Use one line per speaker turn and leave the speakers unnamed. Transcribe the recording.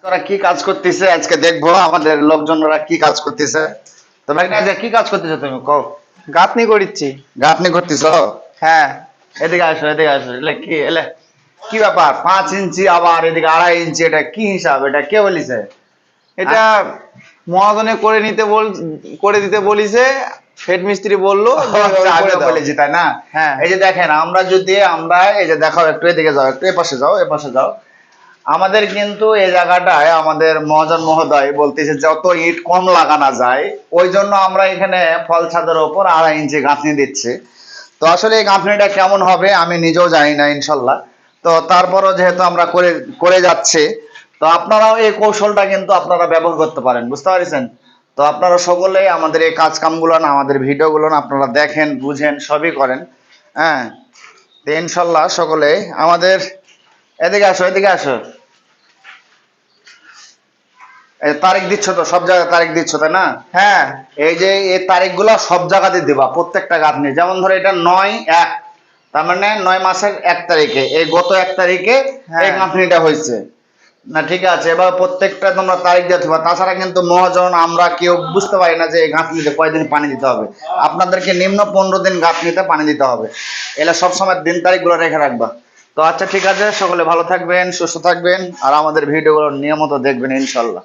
তোরা কি কাজ করতেছে আজকে দেখবো আমাদের লোকজনরা কি কাজ করতেছে। তো ভাই আজকে কি কাজ করতেছো তুমি কও?
গাঁথনি করিচ্ছি।
গাঁথনি করতেছো?
হ্যাঁ।
এদিকে আসো এদিকে আসো, এলে কি এলে কি ব্যাপার 5 ইঞ্চি আবার এদিকে 2.5 ইঞ্চি, এটা কি হিসাব, এটা কে বলিছে?
এটা মহাজনে করে দিতে বলিছে। হেড মিস্ত্রি বললো যে ওই করে
আমিও
দাও।
বলেছি তাই না?
হ্যাঁ।
এই যে দেখেন আমরা এই যে দেখাও একটু এদিকে যাও, একটু এপাশে যাও এপাশে যাও। আমাদের কিন্তু এই জায়গাটায় আমাদের মহাজন মহোদয় বলতেছে যত ইট কম লাগানো যায়, ওই জন্য আমরা এখানে ফল ছাদের ওপর 2.5 ইঞ্চি গাঁথনি দিচ্ছি। তো আসলে এই গাঁথনিটা কেমন হবে আমি নিজেও জানি না ইনশাল্লাহ। তো তারপরও যেহেতু আমরা করে করে যাচ্ছি, তো আপনারাও এই কৌশলটা কিন্তু আপনারা ব্যবহার করতে পারেন, বুঝতে পারছেন? তো আপনারা সকলেই আমাদের এই কাজ কামগুলো না, আমাদের ভিডিওগুলো না আপনারা দেখেন বুঝেন সবই করেন। হ্যাঁ, তো ইনশাল্লাহ সকলেই আমাদের এদিকে আসো এদিকে আসো। এই তারিখ দিচ্ছ তো সব জায়গায় তারিখ দিচ্ছ তাই না?
হ্যাঁ।
এই যে এই তারিখগুলো সব জায়গাতে দিবা প্রত্যেকটা গাঁথনি, যেমন ধরো এটা 9/1, তার মানে 9 মাসের 1 তারিখে, এই গত 1 তারিখে এই
হ্যাঁ।
গাঁথনিটা হয়েছে না, ঠিক আছে? এবার প্রত্যেকটা তোমরা তারিখ দিয়ে দিবা, তাছাড়া কিন্তু মহাজন আমরা কেউ বুঝতে পারি না যে এই গাঁথনিতে কয়দিন পানি দিতে হবে। আপনাদেরকে নিম্ন 15 দিন গাঁথনিতে পানি দিতে হবে, এলা সবসময় দিন তারিখগুলো রেখে রাখবা। তো আচ্ছা ঠিক আছে, সকলে ভালো থাকবেন সুস্থ থাকবেন আর আমাদের ভিডিওগুলো নিয়মিত দেখবেন ইনশাল্লাহ।